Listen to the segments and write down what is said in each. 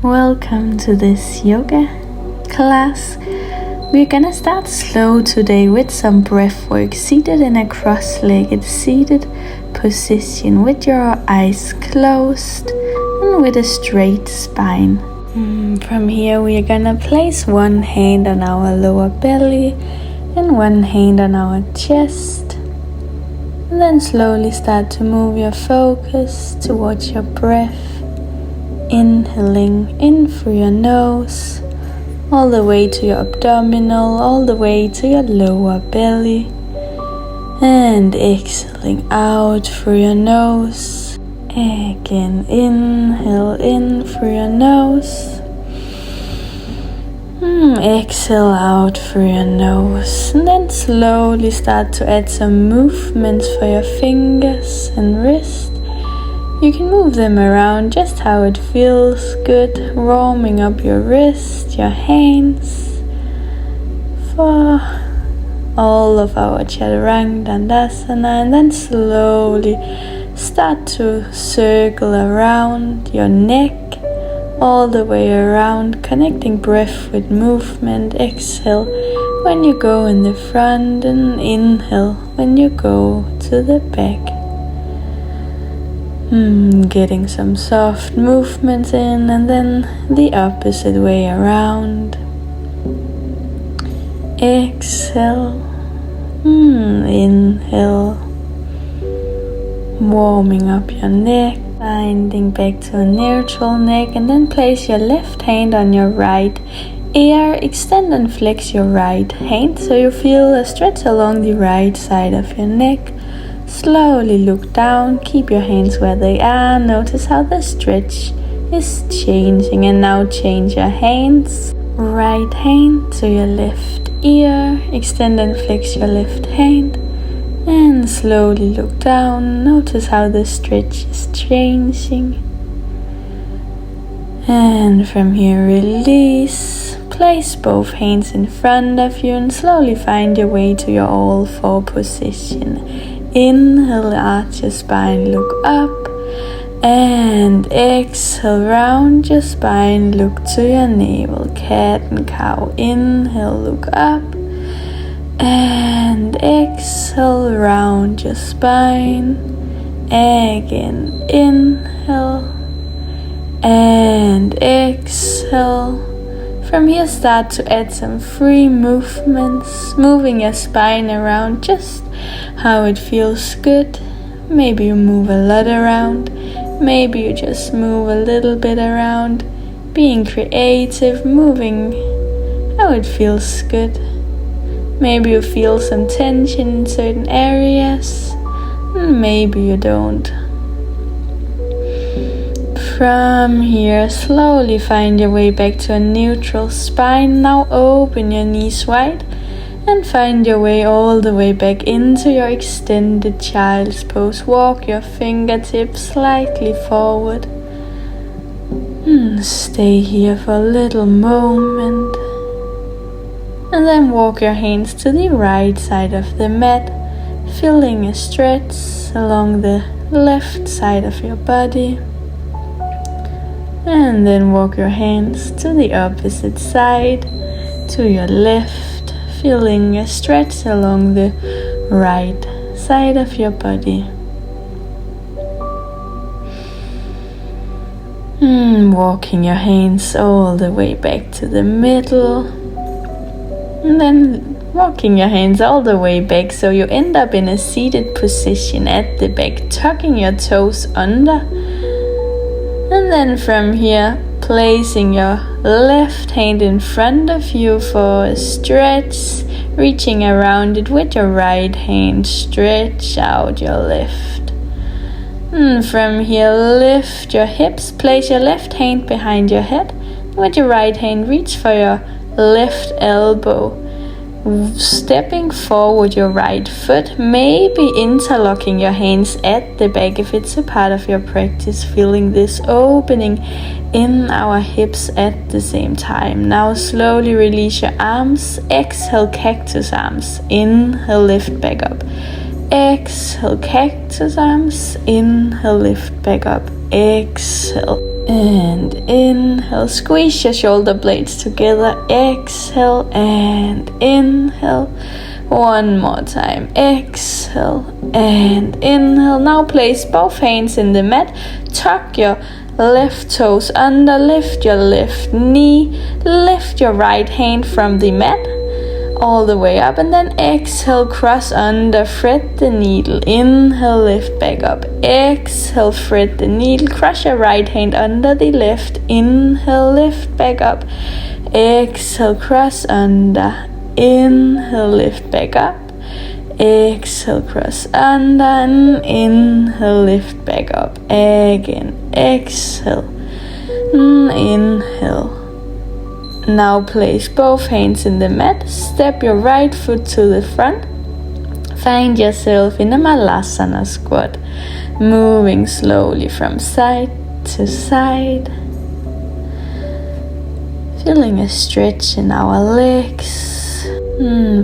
Welcome to this yoga class. We're gonna start slow today with some breath work, seated in a cross-legged seated position with your eyes closed and with a straight spine. From here we are gonna place one hand on our lower belly and one hand on our chest. And then slowly start to move your focus towards your breath. Inhaling in through your nose, all the way to your abdominal, all the way to your lower belly. And exhaling out through your nose. Again, inhale in through your nose. Exhale out through your nose. And then slowly start to add some movements for your fingers and wrists. You can move them around just how it feels good, warming up your wrist, your hands, for all of our chaturanga dandasana, and then slowly start to circle around your neck, all the way around, connecting breath with movement. Exhale when you go in the front and inhale when you go to the back. Getting some soft movements in, and then the opposite way around. Exhale, inhale, warming up your neck, finding back to a neutral neck, and then place your left hand on your right ear. Extend and flex your right hand so you feel a stretch along the right side of your neck. Slowly look down, keep your hands where they are, notice how the stretch is changing, and now change your hands. Right hand to your left ear, extend and flex your left hand, and slowly look down, notice how the stretch is changing. And from here release, place both hands in front of you and slowly find your way to your all four position. Inhale, arch your spine, look up, and exhale, round your spine, look to your navel, cat and cow. Inhale, look up, and exhale, round your spine. Again, inhale, and exhale. From here start to add some free movements, moving your spine around just how it feels good. Maybe you move a lot around, maybe you just move a little bit around, being creative, moving how it feels good. Maybe you feel some tension in certain areas, maybe you don't. From here, slowly find your way back to a neutral spine. Now open your knees wide and find your way all the way back into your extended child's pose. Walk your fingertips slightly forward. Stay here for a little moment. And then walk your hands to the right side of the mat, feeling a stretch along the left side of your body. And then walk your hands to the opposite side, to your left, feeling a stretch along the right side of your body. Walking your hands all the way back to the middle. And then walking your hands all the way back so you end up in a seated position at the back, tucking your toes under. And then from here, placing your left hand in front of you for a stretch, reaching around it with your right hand, stretch out your left. From here, lift your hips, place your left hand behind your head, with your right hand, reach for your left elbow. Stepping forward your right foot, maybe interlocking your hands at the back if it's a part of your practice, feeling this opening in our hips at the same time. Now slowly release your arms, exhale cactus arms, inhale lift back up, exhale cactus arms, inhale lift back up, exhale, And inhale, squeeze your shoulder blades together. Exhale and inhale. One more time. Exhale and inhale. Now place both hands in the mat. Tuck your left toes under. Lift your left knee. Lift your right hand from the mat all the way up, and then exhale, cross under, thread the needle. Inhale, lift back up. Exhale, thread the needle. Cross your right hand under the left. Inhale, lift back up. Exhale, cross under. Inhale, lift back up. Exhale, cross under, and inhale, lift back up. Again, exhale, inhale. Now place both hands in the mat. Step your right foot to the front. Find yourself in a Malasana squat, moving slowly from side to side. Feeling a stretch in our legs.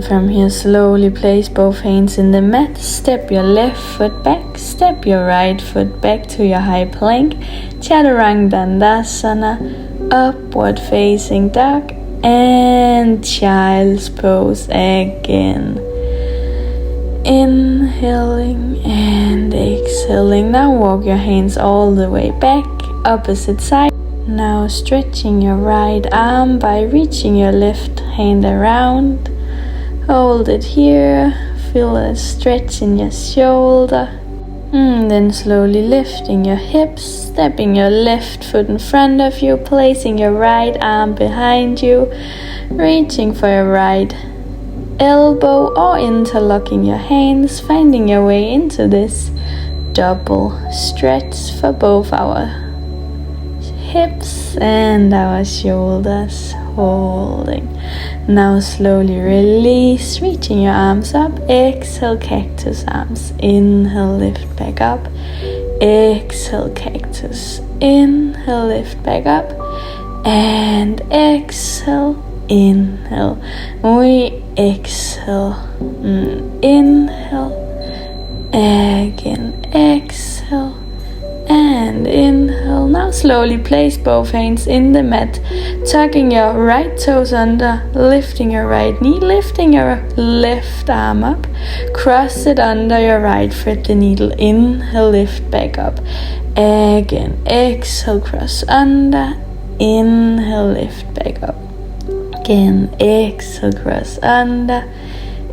From here, slowly place both hands in the mat. Step your left foot back. Step your right foot back to your high plank. Chaturanga, upward facing dog, and child's pose again. Inhaling and exhaling. Now walk your hands all the way back, opposite side. Now stretching your right arm by reaching your left hand around. Hold it here. Feel a stretch in your shoulder. Then slowly lifting your hips, stepping your left foot in front of you, placing your right arm behind you, reaching for your right elbow or interlocking your hands, finding your way into this double stretch for both our hips and our shoulders. Holding. Now slowly release, reaching your arms up. Exhale, cactus arms. Inhale, lift back up. Exhale, cactus. Inhale, lift back up. And exhale, inhale. We exhale. Inhale. Again, exhale. And inhale. Now slowly place both hands in the mat, tucking your right toes under, lifting your right knee, lifting your left arm up, cross it under your right, thread the needle. Inhale, lift back up. Again, exhale, cross under. Inhale, lift back up. Again, exhale, cross under.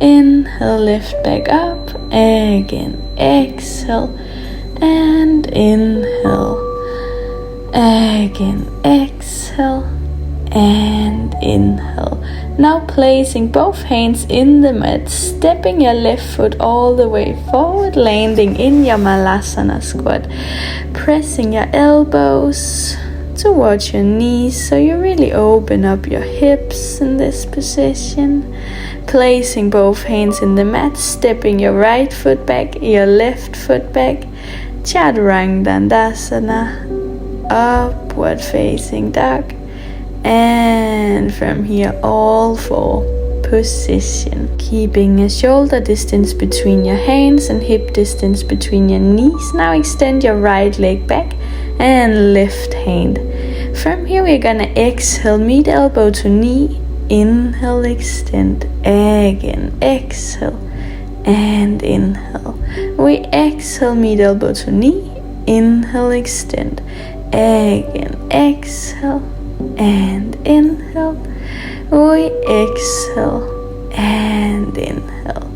Inhale, lift back up. Again, exhale. And inhale. Again, exhale. And inhale. Now placing both hands in the mat, stepping your left foot all the way forward, landing in your Malasana squat, pressing your elbows towards your knees so you really open up your hips in this position. Placing both hands in the mat, stepping your right foot back, your left foot back. Chaturanga, upward facing dog. And from here, all four position. Keeping a shoulder distance between your hands and hip distance between your knees. Now extend your right leg back and left hand. From here, we're gonna exhale, meet elbow to knee. Inhale, extend. Again, exhale. And inhale. We exhale, meet elbow to knee. Inhale, extend. Again, exhale. And inhale. We exhale. And inhale.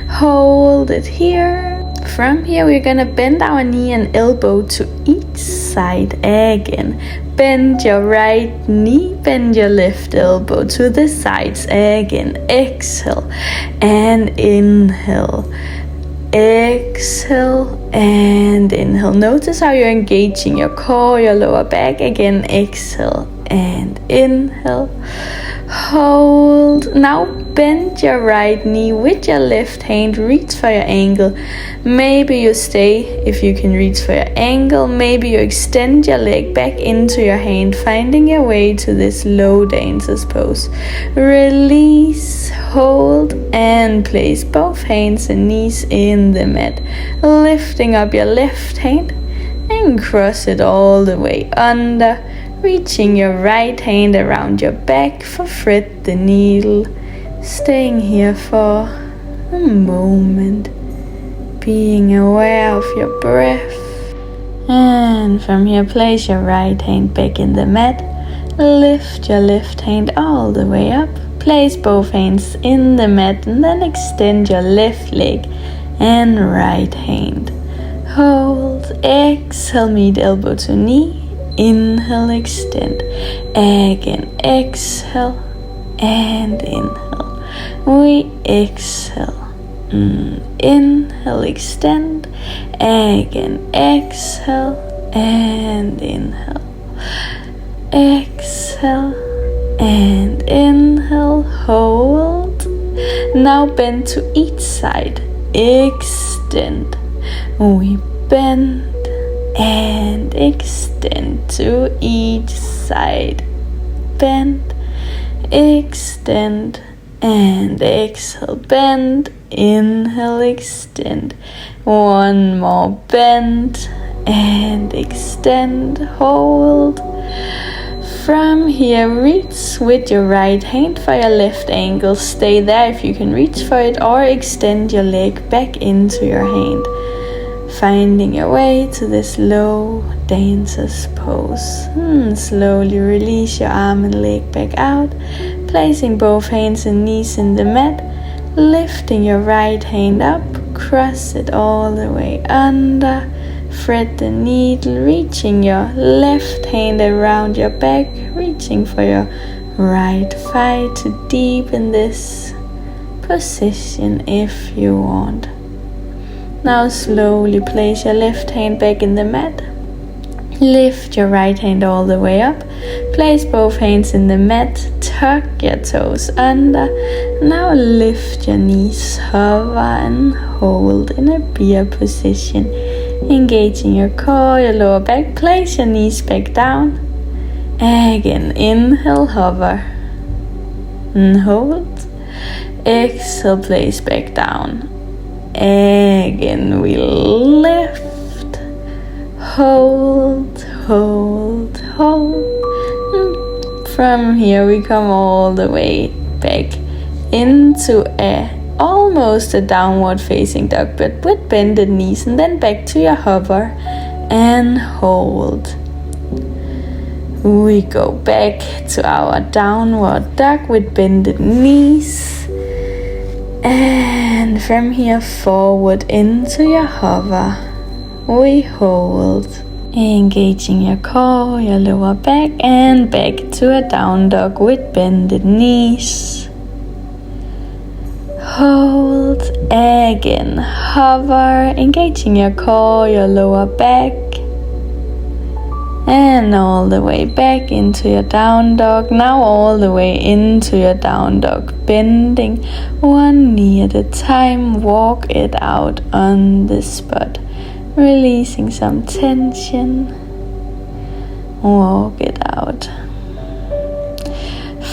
Hold it here. From here, we're gonna bend our knee and elbow to each side again. Bend your right knee, bend your left elbow to the sides again. Exhale and inhale. Exhale and inhale. Notice how you're engaging your core, your lower back. Again, exhale and inhale. Hold. Now bend your right knee with your left hand. Reach for your ankle. Maybe you stay if you can reach for your ankle. Maybe you extend your leg back into your hand, finding your way to this low dancer's pose. Release, hold, and place both hands and knees in the mat. Lifting up your left hand and cross it all the way under, reaching your right hand around your back for thread the needle, staying here for a moment, being aware of your breath. And from here, place your right hand back in the mat, lift your left hand all the way up, place both hands in the mat and then extend your left leg and right hand. Hold, exhale, meet elbow to knee, inhale, extend, again, exhale and inhale. We exhale, inhale, extend, again, exhale and inhale, exhale and inhale, hold. Now bend to each side, extend, we bend and extend to each side, bend, extend and exhale, bend, inhale, extend, one more, bend and extend, hold. From here, reach with your right hand for your left ankle, stay there if you can reach for it, or extend your leg back into your hand, finding your way to this low dancer's pose. Slowly release your arm and leg back out, placing both hands and knees in the mat, lifting your right hand up, cross it all the way under, thread the needle, reaching your left hand around your back, reaching for your right thigh to deepen this position if you want. Now slowly place your left hand back in the mat, lift your right hand all the way up, place both hands in the mat, tuck your toes under. Now lift your knees, hover and hold in a bear position, engaging your core, your lower back. Place your knees back down, again, inhale, hover and hold, exhale, place back down, again we lift, hold, hold, hold. From here we come all the way back into almost a downward facing dog, but with bended knees, and then back to your hover and hold. We go back to our downward dog with bended knees, and from here forward into your hover. We hold, engaging your core, your lower back, and back to a down dog with bended knees. Hold, again, hover, engaging your core, your lower back, and all the way back into your down dog. Now all the way into your down dog, bending one knee at a time. Walk it out on the spot, releasing some tension. Walk it out.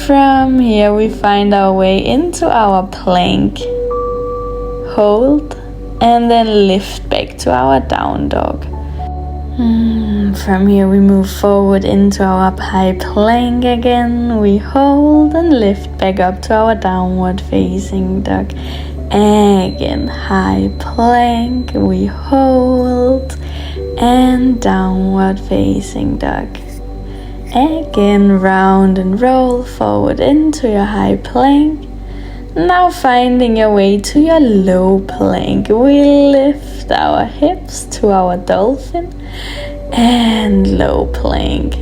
From here we find our way into our plank. Hold and then lift back to our down dog. From here we move forward into our high plank again. We hold and lift back up to our downward facing dog. Again, high plank, we hold and downward facing dog. Again, round and roll forward into your high plank. Now finding your way to your low plank, we lift our hips to our dolphin and low plank.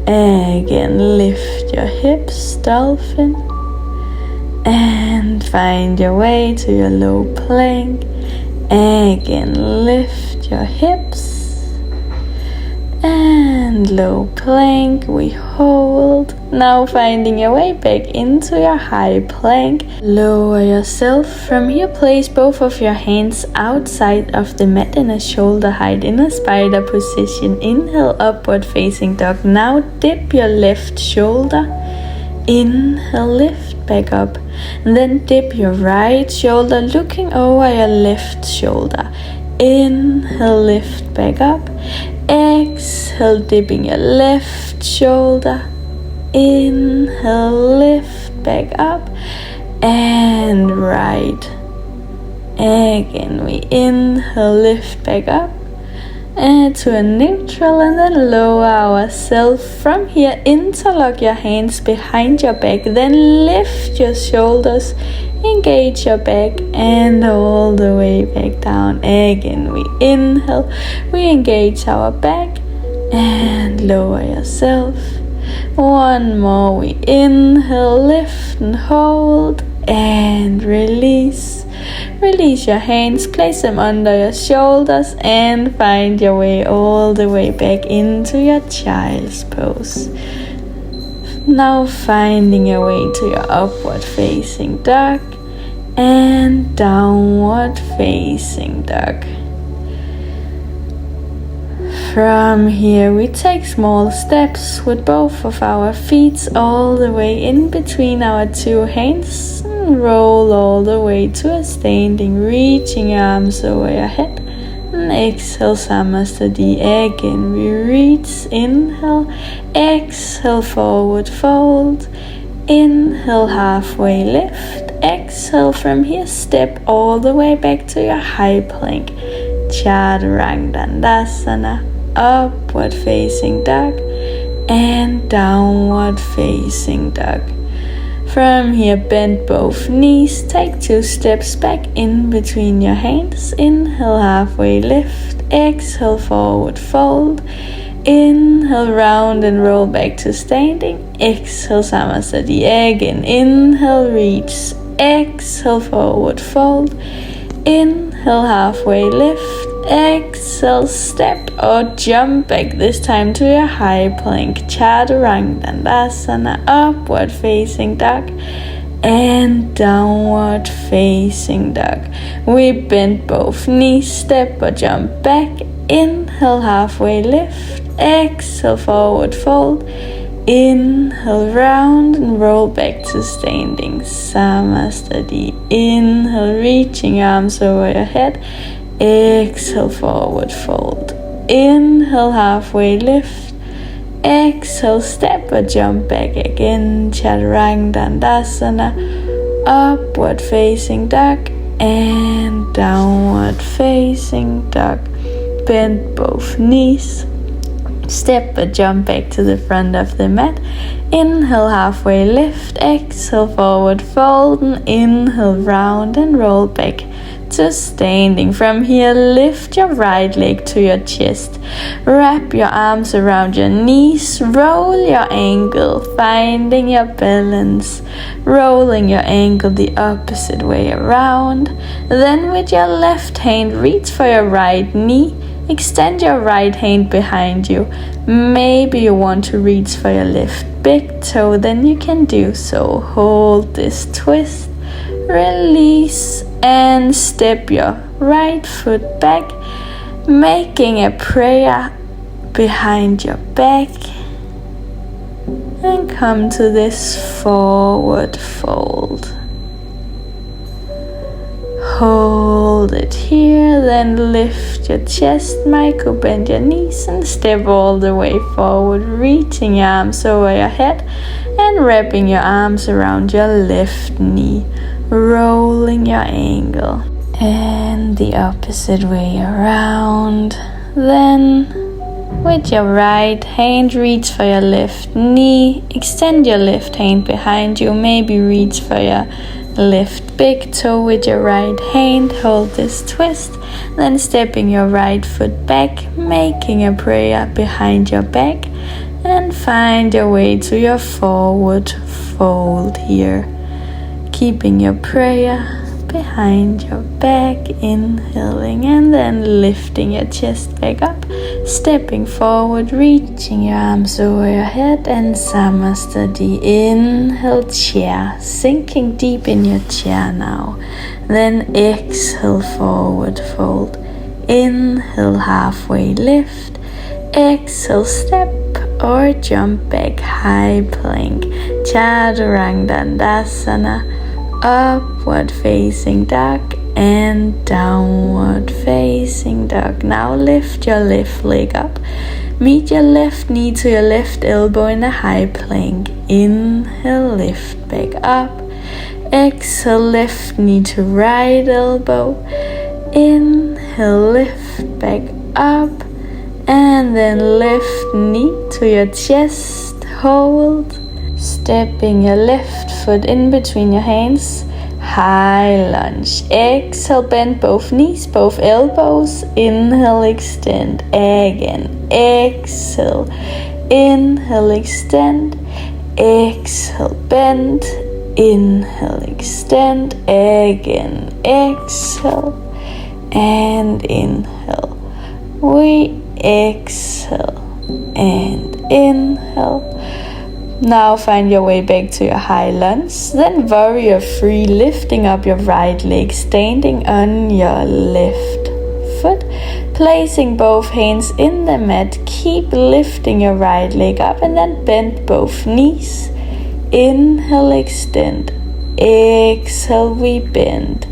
Again, lift your hips, dolphin, and find your way to your low plank. Again, lift your hips and low plank, we hold. Now finding your way back into your high plank. Lower yourself. From here, place both of your hands outside of the mat in a shoulder height in a spider position. Inhale, upward facing dog. Now dip your left shoulder. Inhale, lift back up. And then dip your right shoulder, looking over your left shoulder. Inhale, lift back up. Exhale, dipping your left shoulder. Inhale, lift back up. And right. Again, we inhale, lift back up. And to a neutral, and then lower ourselves. From here, interlock your hands behind your back. Then lift your shoulders. Engage your back and all the way back down. Again, we inhale, we engage our back and lower yourself. One more, we inhale, lift and hold and release. Release your hands, place them under your shoulders and find your way all the way back into your child's pose. Now finding your way to your upward facing dog and downward facing dog. From here we take small steps with both of our feet all the way in between our two hands and roll all the way to a standing, reaching your arms over your head. And exhale, Samasthati. Again, we reach. Inhale, exhale, forward fold. Inhale, halfway lift. Exhale, from here, step all the way back to your high plank. Chaturanga, upward facing dog and downward facing dog. From here, bend both knees, take 2 steps back in between your hands. Inhale, halfway lift. Exhale, forward fold. Inhale, round and roll back to standing. Exhale, Samasthati. Again, inhale, reach. Exhale, forward fold. Inhale, halfway lift. Exhale, step or jump back, this time to your high plank. Chaturanga, upward facing dog and downward facing dog. We bend both knees, step or jump back. Inhale, halfway lift. Exhale, forward fold. Inhale, round and roll back to standing. Samasthati. Inhale, reaching arms over your head. Exhale, forward fold. Inhale, halfway lift. Exhale, step or jump back again. Chaturanga, upward facing dog and downward facing dog. Bend both knees. Step or jump back to the front of the mat. Inhale, halfway lift. Exhale, forward fold. And inhale, round and roll back to standing. From here, lift your right leg to your chest. Wrap your arms around your knees. Roll your ankle, finding your balance. Rolling your ankle the opposite way around. Then with your left hand, reach for your right knee. Extend your right hand behind you. Maybe you want to reach for your left big toe, then you can do so. Hold this twist. Release and step your right foot back, making a prayer behind your back. And come to this forward fold. Hold it here, then lift your chest, micro bend your knees and step all the way forward, reaching your arms over your head and wrapping your arms around your left knee, rolling your ankle and the opposite way around. Then with your right hand, reach for your left knee, extend your left hand behind you, maybe reach for your left big toe with your right hand. Hold this twist, then stepping your right foot back, making a prayer behind your back, and find your way to your forward fold here, keeping your prayer behind your back, inhaling and then lifting your chest back up, stepping forward, reaching your arms over your head and Samasthati. Inhale, chair, sinking deep in your chair now. Then exhale, forward fold. Inhale, halfway lift. Exhale, step or jump back, high plank. Chaturanga, upward facing dog and downward facing dog. Now lift your left leg up. Meet your left knee to your left elbow in a high plank. Inhale, lift back up. Exhale, left knee to right elbow. Inhale, lift back up. And then left knee to your chest. Hold. Stepping your left foot in between your hands. High lunge. Exhale, bend both knees, both elbows. Inhale, extend. Again. Exhale. Inhale, extend. Exhale, bend. Inhale, extend. Again. Exhale. And inhale. We exhale. And inhale. Now find your way back to your high lunge. Then warrior three, lifting up your right leg, standing on your left foot, placing both hands in the mat. Keep lifting your right leg up and then bend both knees. Inhale, extend. Exhale, we bend.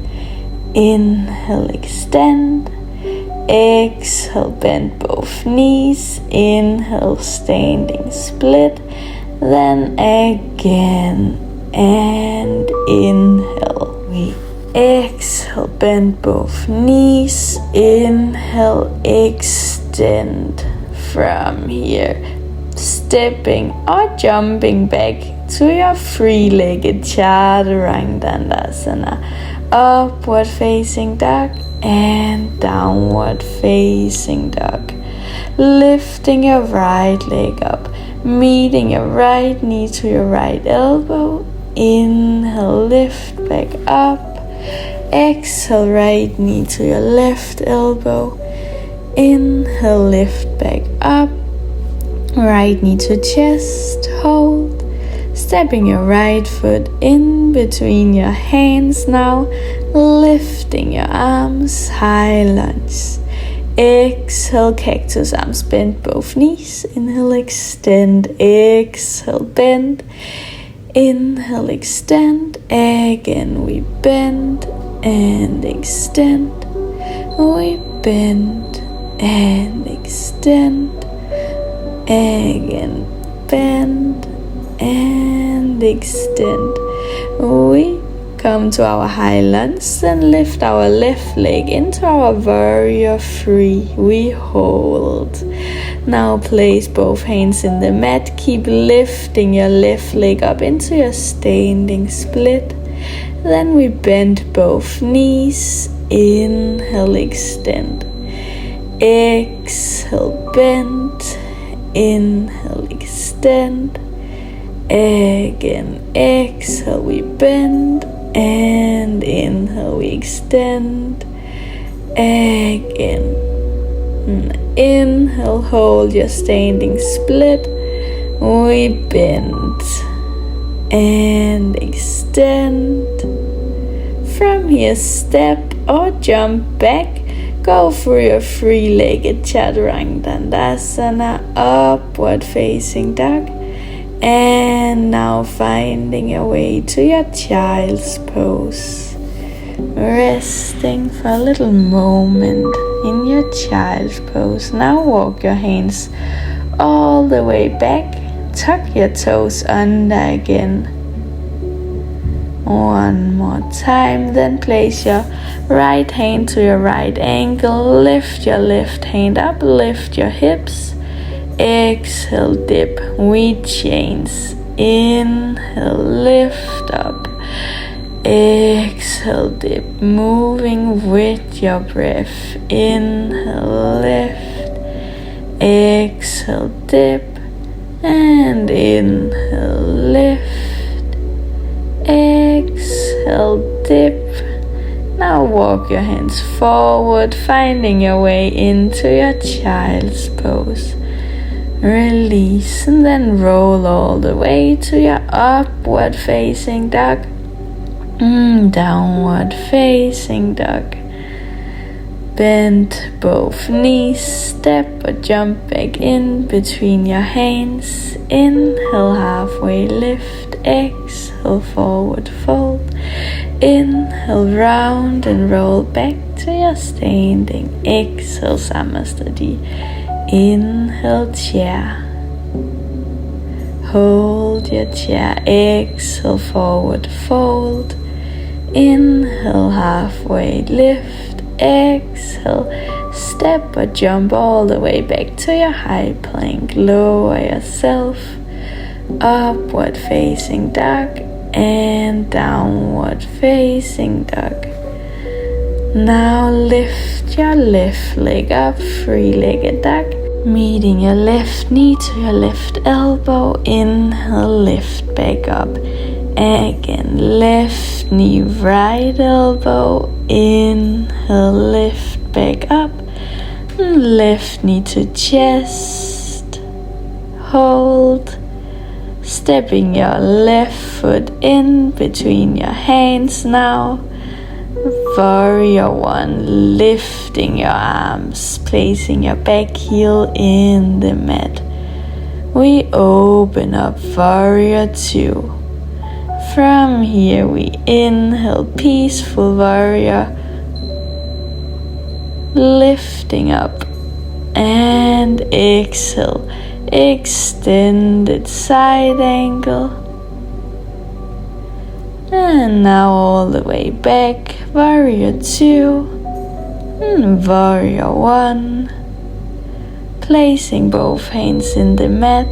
Inhale, extend. Exhale, bend both knees. Inhale, standing split. Then again, and inhale. We exhale, bend both knees. Inhale, extend. From here, stepping or jumping back to your three-legged Chaturanga. Upward facing dog and downward facing dog. Lifting your right leg up. Meeting your right knee to your right elbow. Inhale, lift back up. Exhale, right knee to your left elbow. Inhale, lift back up. Right knee to chest, hold. Stepping your right foot in between your hands now. Lifting your arms, high lunge. Exhale, cactus arms, bend both knees. Inhale, extend. Exhale, bend. Inhale, extend. Again, we bend and extend. We bend and extend. Again, bend and extend. We come to our high lunge and lift our left leg into our warrior three. We hold. Now place both hands in the mat. Keep lifting your left leg up into your standing split. Then we bend both knees. Inhale, extend. Exhale, bend. Inhale, extend. Again, exhale, we bend. And inhale, we extend. Again. Inhale, hold your standing split. We bend and extend. From here, step or jump back. Go through your three-legged Chaturanga, upward facing dog. And now finding your way to your child's pose. Resting for a little moment in your child's pose. Now walk your hands all the way back. Tuck your toes under again. One more time. Then place your right hand to your right ankle. Lift your left hand up. Lift your hips. Exhale, dip. We chains. Inhale, lift up. Exhale, dip. Moving with your breath. Inhale, lift. Exhale, dip. And inhale, lift. Exhale, dip. Now walk your hands forward, finding your way into your child's pose. Release and then roll all the way to your upward facing dog. Downward facing dog. Bend both knees, step or jump back in between your hands. Inhale, halfway lift, exhale, forward fold. Inhale, round and roll back to your standing. Exhale, Samastadi. Inhale, chair. Hold your chair. Exhale, forward fold. Inhale, halfway lift. Exhale, step or jump all the way back to your high plank. Lower yourself, upward facing dog and downward facing dog. Now lift your left leg up, three-legged dog, meeting your left knee to your left elbow. Inhale, lift back up. Again, left knee, right elbow. Inhale, lift back up. Left knee to chest. Hold. Stepping your left foot in between your hands now. Warrior one, lifting your arms, placing your back heel in the mat. We open up warrior two. From here we inhale, peaceful warrior, lifting up, and exhale, extended side angle. And now all the way back, warrior two, and warrior one, placing both hands in the mat.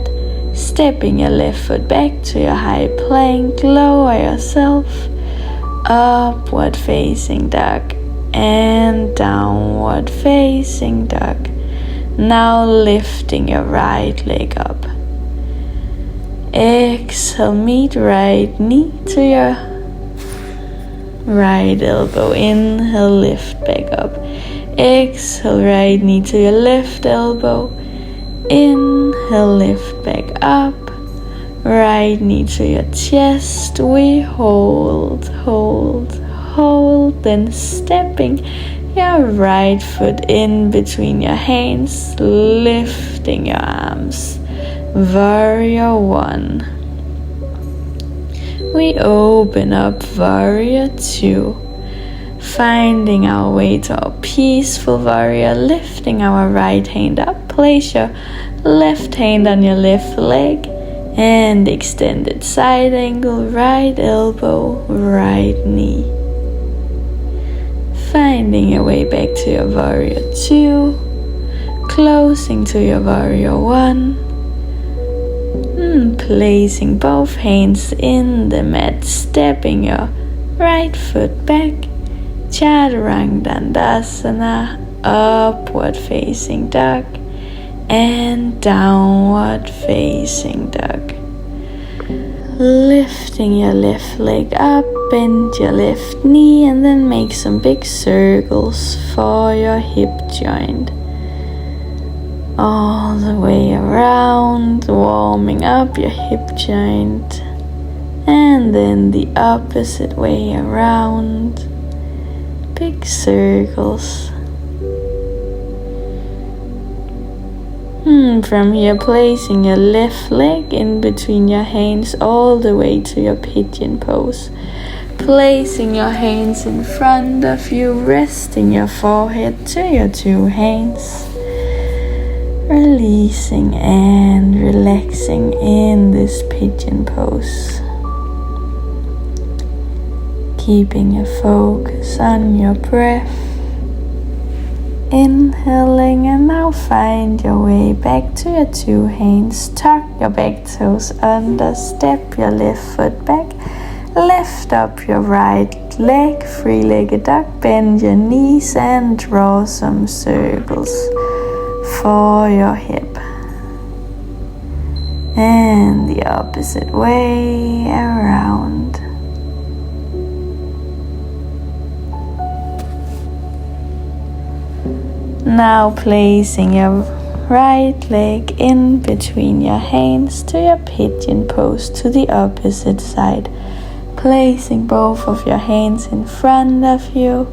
Stepping your left foot back to your high plank, lower yourself, upward facing dog and downward facing dog. Now lifting your right leg up. Exhale, meet right knee to your right elbow. Inhale, lift back up. Exhale, right knee to your left elbow. Inhale, lift back up. Right knee to your chest. We hold, hold, hold. Then stepping your right foot in between your hands, lifting your arms. Warrior one. We open up warrior two. Finding our way to our peaceful warrior, lifting our right hand up. Place your left hand on your left leg and extended side angle, right elbow, right knee. Finding your way back to your warrior two, closing to your warrior one. Placing both hands in the mat, stepping your right foot back. Chaturanga, upward facing dog and downward facing dog. Lifting your left leg up, bend your left knee and then make some big circles for your hip joint. All the way around, warming up your hip joint, and then the opposite way around. Big circles. From here, placing your left leg in between your hands all the way to your pigeon pose. Placing your hands in front of you, resting your forehead to your two hands. Releasing and relaxing in this pigeon pose. Keeping your focus on your breath. Inhaling and now find your way back to your two hands. Tuck your back toes under, step your left foot back. Lift up your right leg, three-legged dog. Bend your knees and draw some circles for your hip. And the opposite way around. Now placing your right leg in between your hands to your pigeon pose to the opposite side. Placing both of your hands in front of you,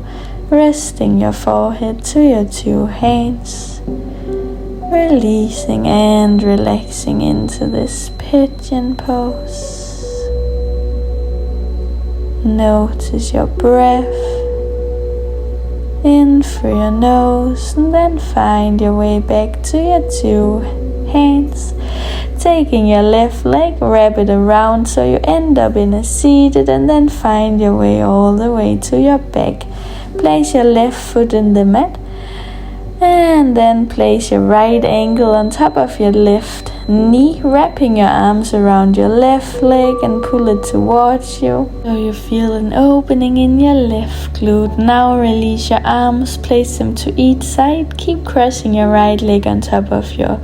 resting your forehead to your two hands, releasing and relaxing into this pigeon pose. Notice your breath in through your nose, and then find your way back to your two hands. Taking your left leg, wrap it around so you end up in a seated, and then find your way all the way to your back. Place your left foot in the mat, and then place your right ankle on top of your left knee, wrapping your arms around your left leg and pull it towards you. So you feel an opening in your left glute. Now release your arms, place them to each side. Keep crossing your right leg on top of your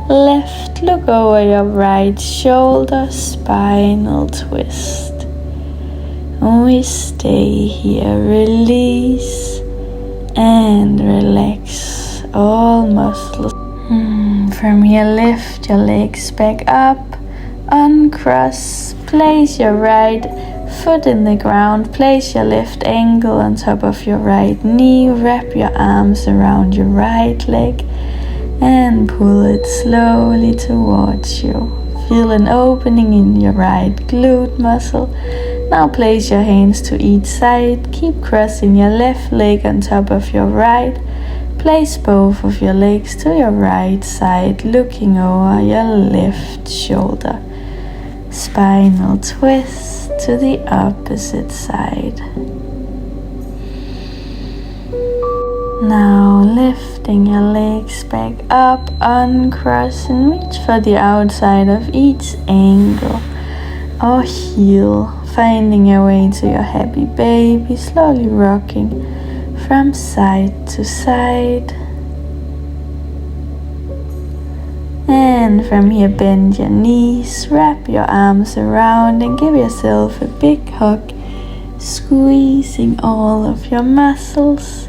left. Look over your right shoulder, spinal twist. We stay here, release and relax all muscles. From here, lift your legs back up, uncross, place your right foot in the ground, place your left ankle on top of your right knee, wrap your arms around your right leg and pull it slowly towards you. Feel an opening in your right glute muscle. Now place your hands to each side, keep crossing your left leg on top of your right. Place both of your legs to your right side, looking over your left shoulder. Spinal twist to the opposite side. Now lifting your legs back up, uncross and reach for the outside of each ankle or heel. Finding your way to your happy baby, slowly rocking from side to side. And from here, bend your knees, wrap your arms around and give yourself a big hug, squeezing all of your muscles.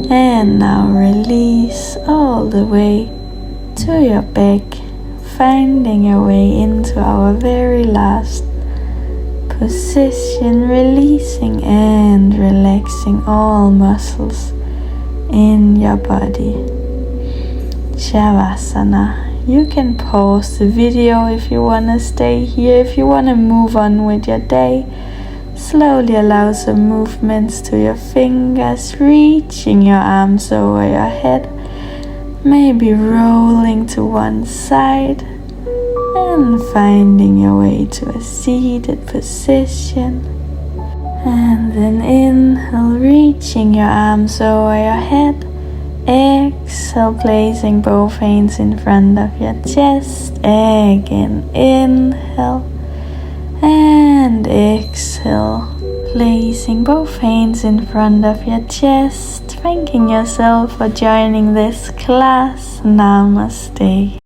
And now release all the way to your back, finding your way into our very last position, releasing and relaxing all muscles in your body. Savasana. You can pause the video if you want to stay here. If you want to move on with your day, slowly allow some movements to your fingers, reaching your arms over your head, maybe rolling to one side and finding your way to a seated position. And then inhale, reaching your arms over your head. Exhale, placing both hands in front of your chest. Again, inhale and exhale, placing both hands in front of your chest. Thanking yourself for joining this class. Namaste.